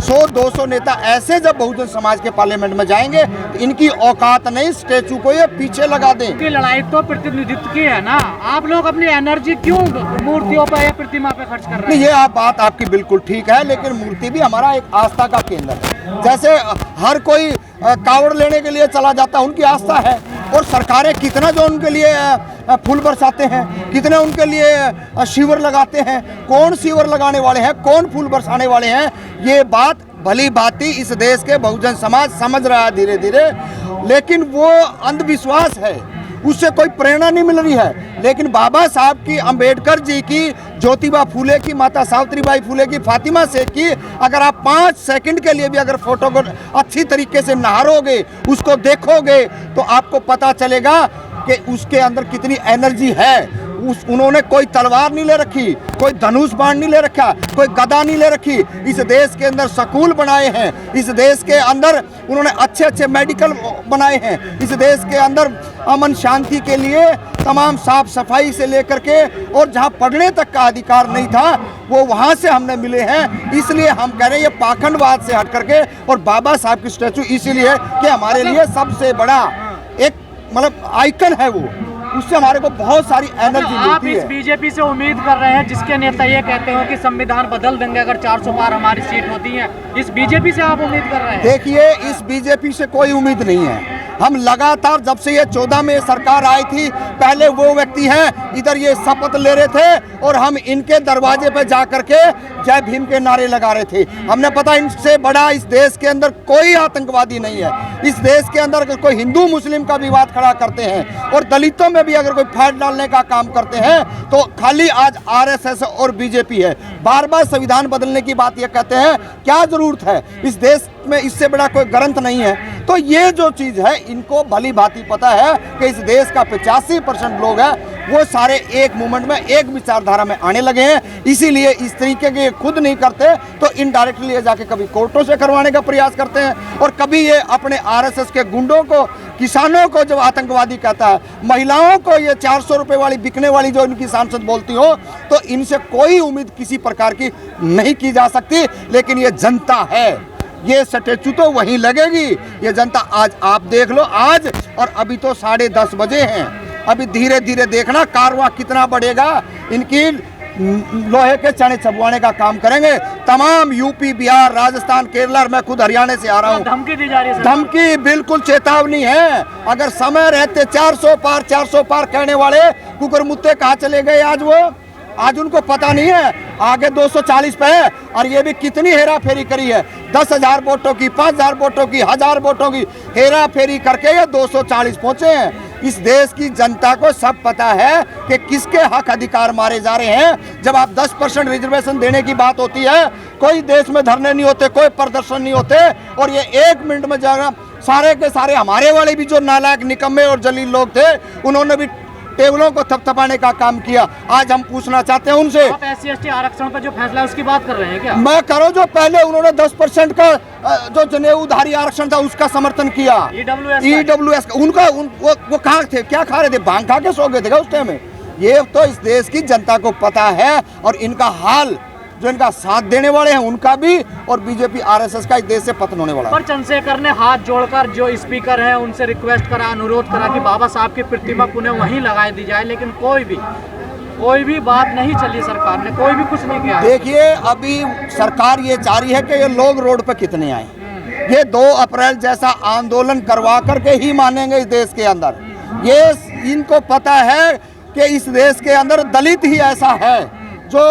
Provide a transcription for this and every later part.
100-200 नेता ऐसे जब बहुजन समाज के पार्लियामेंट में जाएंगे तो इनकी औकात नहीं स्टैचू को ये पीछे लगा दें। की लड़ाई तो प्रतिनिधित्व की है ना, आप लोग अपनी एनर्जी क्यों मूर्तियों पर या प्रतिमा पे खर्च कर रहे हैं? ये आप बात आपकी बिल्कुल ठीक है, लेकिन मूर्ति भी हमारा एक आस्था का केंद्र है। जैसे हर कोई कावड़ लेने के लिए चला जाता है, उनकी आस्था है, और सरकारें कितना जो उनके लिए फूल बरसाते हैं, कितने उनके लिए शिविर लगाते हैं, कौन शिविर लगाने वाले हैं, कौन फूल बरसाने वाले हैं, ये बात भली भांति इस देश के बहुजन समाज समझ रहा है धीरे धीरे, लेकिन वो अंधविश्वास है, उससे कोई प्रेरणा नहीं मिल रही है। लेकिन बाबा साहब की, अंबेडकर जी की, ज्योतिबा फूले की, माता सावित्रीबाई फूले की, फातिमा शेख की अगर आप 5 सेकंड के लिए भी अगर फोटो को अच्छी तरीके से निहारोगे, उसको देखोगे, तो आपको पता चलेगा कि उसके अंदर कितनी एनर्जी है। उन्होंने कोई तलवार नहीं ले रखी, कोई धनुष बाण नहीं ले रखा, कोई गदा नहीं ले रखी। इस देश के अंदर स्कूल बनाए हैं, इस देश के अंदर उन्होंने अच्छे अच्छे मेडिकल बनाए हैं, इस देश के अंदर अमन शांति के लिए तमाम साफ सफाई से लेकर के, और जहां पढ़ने तक का अधिकार नहीं था वो वहां से हमने मिले हैं। इसलिए हम कह रहे हैं ये पाखंडवाद से हट करके, और बाबा साहब की स्टैचू इसीलिए कि हमारे लिए सबसे बड़ा एक मतलब आइकन है वो, उससे हमारे को बहुत सारी एनर्जी मिलती है। आप इस बीजेपी से उम्मीद कर रहे हैं जिसके नेता ये कहते हो कि संविधान बदल देंगे अगर 400 पार हमारी सीट होती है, इस बीजेपी से आप उम्मीद कर रहे हैं? देखिए, इस बीजेपी से कोई उम्मीद नहीं है। हम लगातार जब से ये 14 में सरकार आई थी, पहले वो व्यक्ति हैं इधर ये शपथ ले रहे थे और हम इनके दरवाजे पे जा करके जय भीम के नारे लगा रहे थे। हमने पता इनसे बड़ा इस देश के अंदर कोई आतंकवादी नहीं है। इस देश के अंदर अगर कोई हिंदू मुस्लिम का विवाद खड़ा करते हैं और दलितों में भी अगर कोई फाइट डालने का काम करते हैं, तो खाली आज आरएसएस और बीजेपी है। बार बार संविधान बदलने की बात ये कहते हैं, क्या जरूरत है? इस देश में इससे बड़ा कोई ग्रंथ नहीं है। तो ये जो चीज है इनको भली भांति पता है कि इस देश का 85% लोग हैं वो सारे एक मूवमेंट में, एक विचारधारा में आने लगे हैं। इसीलिए इस तरीके के खुद नहीं करते तो इनडायरेक्टली ये जाके कभी कोर्टों से करवाने का प्रयास करते हैं, और कभी ये अपने आरएसएस के गुंडों को, किसानों को जब आतंकवादी कहता है, महिलाओं को ये 400 रुपए वाली बिकने वाली जो इनकी सांसद बोलती हो, तो इनसे कोई उम्मीद किसी प्रकार की नहीं की जा सकती। लेकिन ये जनता है, ये स्टैचू तो वहीं लगेगी। ये जनता आज आप देख लो, आज और अभी तो 10:30 बजे हैं, अभी धीरे धीरे देखना कारवां कितना बढ़ेगा। इनकी लोहे के चने चबवाने का काम करेंगे। तमाम यूपी, बिहार, राजस्थान, केरला, मैं खुद हरियाणा से आ रहा हूँ, धमकी दी जा रही है। धमकी बिल्कुल चेतावनी है। अगर समय रहते 400 पार कहने वाले कुकर मुत्ते कहाँ चले गए आज? वो आज उनको पता नहीं है, आगे 240 पे है, और ये भी कितनी हेरा फेरी करी है। 10,000 वोटों की, 5,000 वोटों की, 1,000 वोटों की हेरा फेरी करके ये 240 पहुंचे हैं। इस देश की जनता को सब पता है कि किसके हक अधिकार मारे जा रहे हैं। जब आप 10% रिजर्वेशन देने की बात होती है, कोई देश में धरने नहीं होते, कोई प्रदर्शन नहीं होते, और ये 1 मिनट में जाना सारे के सारे हमारे वाले भी जो नालायक, निकम्मे और जलील लोग थे, उन्होंने भी टेबलों को थपथपाने का काम किया। आज हम पूछना चाहते हैं उनसे, आप SC/ST आरक्षण पर जो फैसला है उसकी बात कर रहे हैं क्या? मैं करो जो पहले उन्होंने 10% का जो जनेऊधारी आरक्षण था उसका समर्थन किया, EWS का, उनका वो कहाँ थे, क्या खा रहे थे? भांग खा के सो गए थे उस टाइम में? ये तो इस देश की जनता को पता है, और इनका हाल जो इनका साथ देने वाले हैं उनका भी, और बीजेपी आरएसएस का इस देश से पतन होने वाला है। पर चंद्रशेखर ने हाथ जोड़कर जो स्पीकर है उनसे रिक्वेस्ट करा, अनुरोध करा कि बाबा साहब की प्रतिमा पुनः वहीं लगाई दी जाए, लेकिन कोई भी बात नहीं चली। सरकार ने कोई भी कुछ नहीं किया। देखिए, अभी सरकार ये चाह रही है कि ये लोग रोड पे कितने आए। ये 2 अप्रैल जैसा आंदोलन करवा करके ही मानेंगे इस देश के अंदर। ये इनको पता है कि इस देश के अंदर दलित ही ऐसा है जो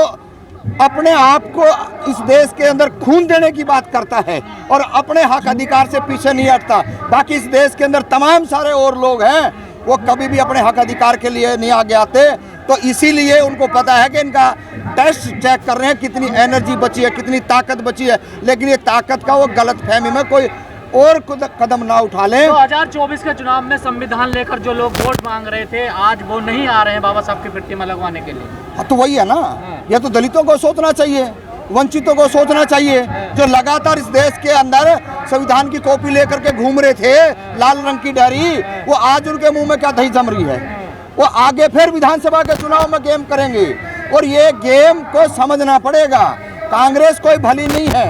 अपने आप को इस देश के अंदर खून देने की बात करता है और अपने हक अधिकार से पीछे नहीं हटता। बाकी इस देश के अंदर तमाम सारे और लोग हैं, वो कभी भी अपने हक अधिकार के लिए नहीं आगे आते। तो इसीलिए उनको पता है कि इनका टेस्ट चेक कर रहे हैं, कितनी एनर्जी बची है, कितनी ताकत बची है। लेकिन ये ताकत का वो गलत फहमी में कोई और कदम ना उठा लें। 2024 के चुनाव में संविधान लेकर जो लोग वोट मांग रहे थे, आज वो नहीं आ रहे हैं बाबा साहब की प्रतिमा लगवाने के लिए। तो वही है ना, ये तो दलितों को सोचना चाहिए, वंचितों को सोचना चाहिए, जो लगातार इस देश के अंदर संविधान की कॉपी लेकर के घूम रहे थे, लाल रंग की डायरी, वो आज उनके मुंह में क्या दही जम रही है। वो आगे फिर विधानसभा के चुनाव में गेम करेंगे, और ये गेम को समझना पड़ेगा। कांग्रेस कोई भली नहीं है,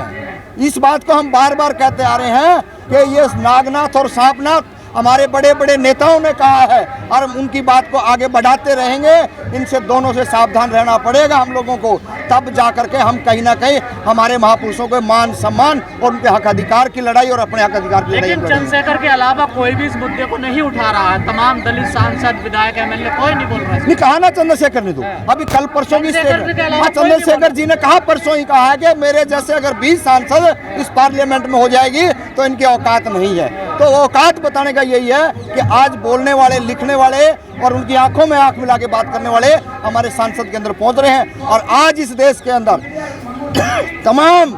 इस बात को हम बार बार कहते आ रहे हैं कि ये नागनाथ और सांपनाथ हमारे बड़े बड़े नेताओं ने कहा है और हम उनकी बात को आगे बढ़ाते रहेंगे। इनसे दोनों से सावधान रहना पड़ेगा हम लोगों को, तब जा करके हम कहीं ना कहीं हमारे महापुरुषों के मान सम्मान और उनके हक अधिकार की लड़ाई और अपने हक अधिकार की लड़ाई। लेकिन चंद्रशेखर के अलावा कोई भी इस मुद्दे को नहीं उठा रहा है। तमाम दलित सांसद, विधायक, एमएलए कोई नहीं बोल रहा है। नहीं कहा ना चंद्रशेखर ने, तो अभी कल परसों की चंद्रशेखर जी ने कहा, परसों ही कहा है कि मेरे जैसे अगर 20 सांसद इस पार्लियामेंट में हो जाएगी तो इनकी औकात नहीं है। तो औकात बताने का यही है कि आज बोलने वाले, लिखने वाले और उनकी आंखों में आंख मिला के बात करने वाले हमारे सांसद के अंदर पहुंच रहे हैं। और आज इस देश के अंदर तमाम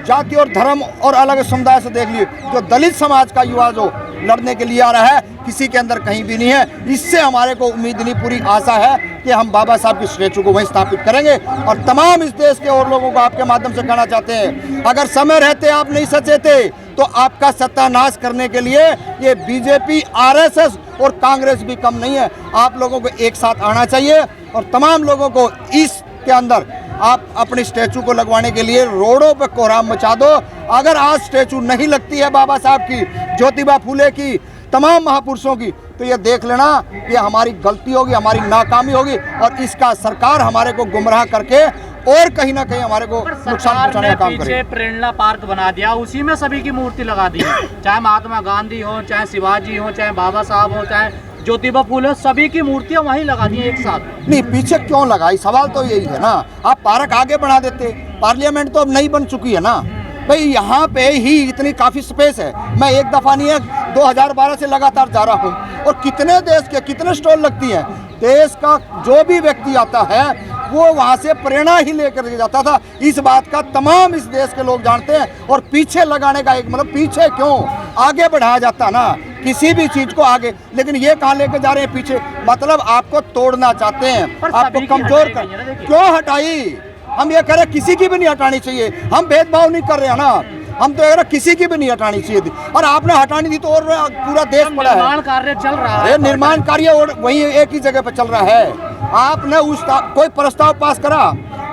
जाति और धर्म और अलग समुदाय से देख लीजिए, जो दलित समाज का युवा जो लड़ने के लिए आ रहा है, किसी के अंदर कहीं भी नहीं है। इससे हमारे को उम्मीद नहीं, पूरी आशा है कि हम बाबा साहब की स्टैचू को वहीं स्थापित करेंगे। और तमाम इस देश के और लोगों को आपके माध्यम से कहना चाहते हैं, अगर समय रहते आप नहीं सचेते तो आपका सत्यानाश करने के लिए ये बीजेपी, आरएसएस और कांग्रेस भी कम नहीं है। आप लोगों को एक साथ आना चाहिए और तमाम लोगों को इसके अंदर आप अपनी स्टैचू को लगवाने के लिए रोडों पे कोहराम मचा दो। अगर आज स्टैचू नहीं लगती है बाबा साहब की, ज्योतिबा फूले की, तमाम महापुरुषों की, तो ये देख लेना कि हमारी गलती होगी, हमारी नाकामी होगी और इसका सरकार हमारे को गुमराह करके और कहीं ना कहीं हमारे को नुकसान पहुंचाने का काम करेगी। प्रेरणा पार्क बना दिया, उसी में सभी की मूर्ति लगा दी, चाहे महात्मा गांधी हो, चाहे शिवाजी हो, चाहे बाबा साहब हो, चाहे ज्योतिबा फूले, सभी की मूर्तियां वहीं लगा दी एक साथ। नहीं, पीछे क्यों लगाई, सवाल तो यही है ना। आप पार्क आगे बढ़ा देते, पार्लियामेंट तो अब नई बन चुकी है ना भाई, यहाँ पे ही इतनी काफ़ी स्पेस है। मैं एक दफ़ा नहीं है, 2012 से लगातार जा रहा हूँ और कितने देश के कितने स्टॉल लगती हैं। देश का जो भी व्यक्ति आता है वो वहाँ से प्रेरणा ही लेकर के जाता था। इस बात का तमाम इस देश के लोग जानते हैं। और पीछे लगाने का एक मतलब, पीछे क्यों, आगे बढ़ाया जाता ना किसी भी चीज़ को आगे, लेकिन ये कहाँ लेके जा रहे हैं पीछे, मतलब आपको तोड़ना चाहते हैं, आपको कमजोर कर। क्यों हटाई, हम ये कह रहे किसी की भी नहीं हटानी चाहिए, हम भेदभाव नहीं कर रहे हैं ना, हम तो कह किसी की भी नहीं हटानी चाहिए थी। और आपने हटानी थी तो और पूरा देश पड़ा है, निर्माण कार्य चल रहा है, निर्माण कार्य और वही एक ही जगह पे चल रहा है। आपने उस कोई प्रस्ताव पास करा,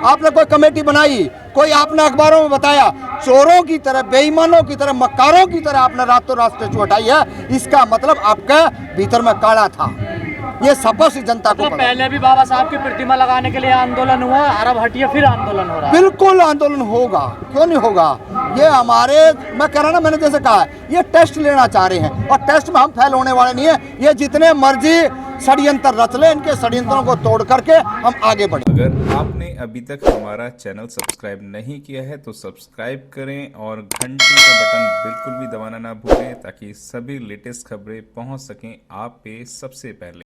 आपने कोई कमेटी बनाई, कोई आपने अखबारों में बताया, चोरों की तरह, बेईमानों की तरह, मक्कारों की तरह आपने रातों रात स्टैचू हटाई है। इसका मतलब आपका भीतर में काला था, ये स्पष्ट जनता को पता। पहले भी बाबा साहब की प्रतिमा लगाने के लिए आंदोलन हुआ, अरब हटिए फिर आंदोलन हो रहा है। बिल्कुल आंदोलन होगा, क्यों नहीं होगा। ये हमारे, मैं कह रहा ना, मैंने जैसे कहा, ये टेस्ट लेना चाह रहे हैं और टेस्ट में हम फेल होने वाले नहीं है। ये जितने मर्जी षड्यंत्र रच ले, इनके षड्यंत्रों को तोड़ करके हम आगे बढ़े। अगर आपने अभी तक हमारा चैनल सब्सक्राइब नहीं किया है तो सब्सक्राइब करें और घंटी का बटन बिल्कुल भी दबाना ना भूलें, ताकि सभी लेटेस्ट खबरें पहुंच सकें आप पे सबसे पहले।